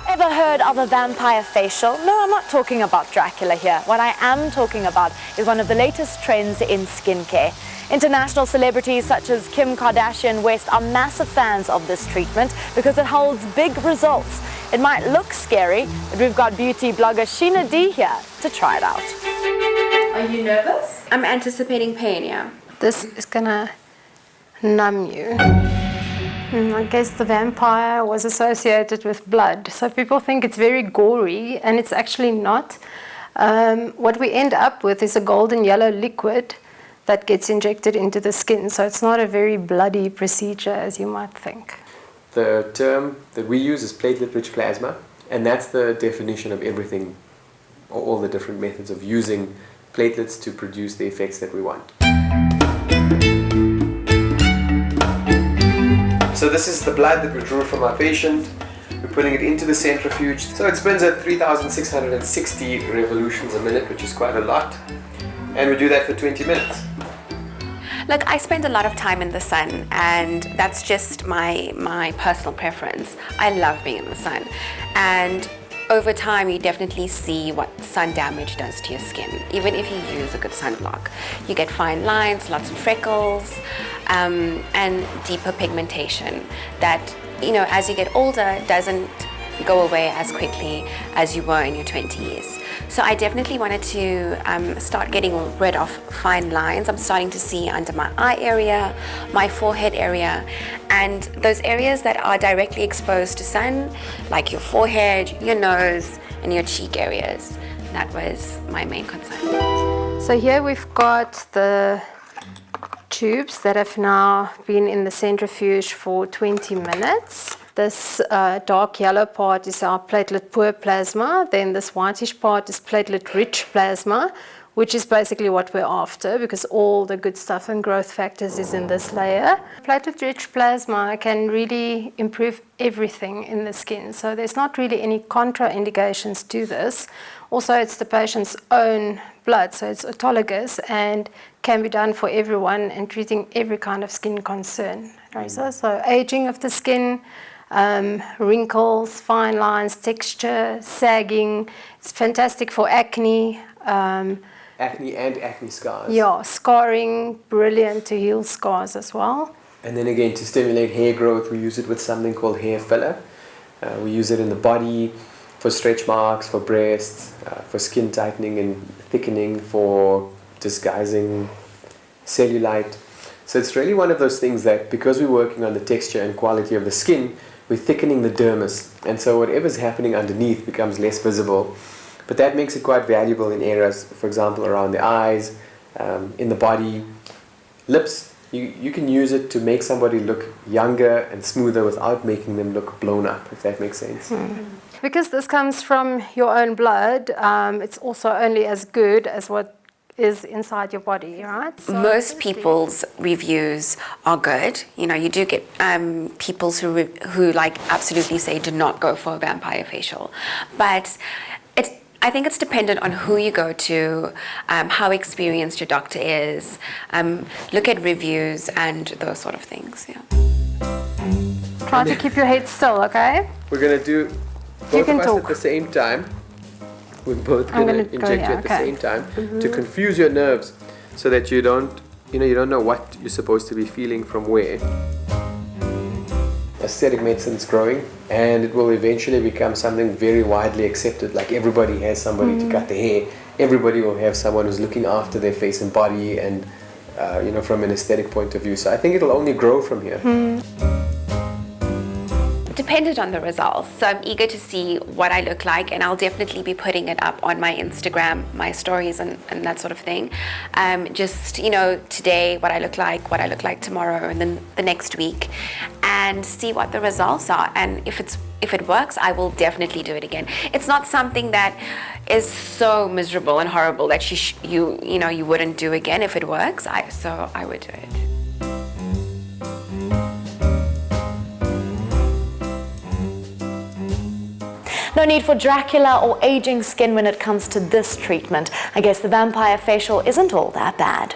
Ever heard of a vampire facial? No, I'm not talking about Dracula here. What I am talking about is one of the latest trends in skincare. International celebrities such as Kim Kardashian West are massive fans of this treatment because it holds big results. It might look scary, but we've got beauty blogger Sheen D here to try it out. Are you nervous? I'm anticipating pain, yeah. This is gonna numb you. I guess the vampire was associated with blood, so people think it's very gory, and it's actually not. What we end up with is a golden yellow liquid that gets injected into the skin, so it's not a very bloody procedure as you might think. The term that we use is platelet-rich plasma, and that's the definition of everything, all the different methods of using platelets to produce the effects that we want. So this is the blood that we drew from our patient. We're putting it into the centrifuge. So it spins at 3,660 revolutions a minute, which is quite a lot. And we do that for 20 minutes. Look, I spend a lot of time in the sun, and that's just my personal preference. I love being in the sun. And over time, you definitely see what sun damage does to your skin, even if you use a good sunblock. You get fine lines, lots of freckles, and deeper pigmentation that, you know, as you get older, doesn't go away as quickly as you were in your 20s. So I definitely wanted to start getting rid of fine lines. I'm starting to see under my eye area, my forehead area, and those areas that are directly exposed to sun, like your forehead, your nose, and your cheek areas. That was my main concern. So here we've got the tubes that have now been in the centrifuge for 20 minutes. This dark yellow part is our platelet-poor plasma. Then this whitish part is platelet-rich plasma, which is basically what we're after because all the good stuff and growth factors is in this layer. Platelet-rich plasma can really improve everything in the skin. So there's not really any contraindications to this. Also, it's the patient's own blood, so it's autologous and can be done for everyone and treating every kind of skin concern. Reza, so aging of the skin, wrinkles, fine lines, texture, sagging. It's fantastic for acne. Acne and acne scars. Yeah, scarring, brilliant to heal scars as well. And then again, to stimulate hair growth, we use it with something called hair filler. We use it in the body for stretch marks, for breasts, for skin tightening and thickening, for disguising cellulite. So it's really one of those things that because we're working on the texture and quality of the skin, we're thickening the dermis. And so whatever's happening underneath becomes less visible. But that makes it quite valuable in areas, for example, around the eyes, in the body, lips. You can use it to make somebody look younger and smoother without making them look blown up, if that makes sense. Because this comes from your own blood, it's also only as good as what is inside your body, right? So most people's reviews are good. You know, you do get people who like absolutely say do not go for a vampire facial, but I think it's dependent on who you go to, how experienced your doctor is, look at reviews and those sort of things. Yeah. Try to keep your head still, okay? We're going to do both of us at the same time. We're both going to inject you at the same time to confuse your nerves so that you don't know what you're supposed to be feeling from where. Aesthetic medicine's growing and it will eventually become something very widely accepted. Like everybody has somebody to cut their hair. Everybody will have someone who's looking after their face and body and from an aesthetic point of view. So I think it'll only grow from here. Depended on the results. So I'm eager to see what I look like, and I'll definitely be putting it up on my Instagram, my stories and that sort of thing. Just, today what I look like tomorrow, and then the next week, and see what the results are. And if it works, I will definitely do it again. It's not something that is so miserable and horrible that you wouldn't do again. If it works, I would do it. No need for Dracula or aging skin when it comes to this treatment. I guess the vampire facial isn't all that bad.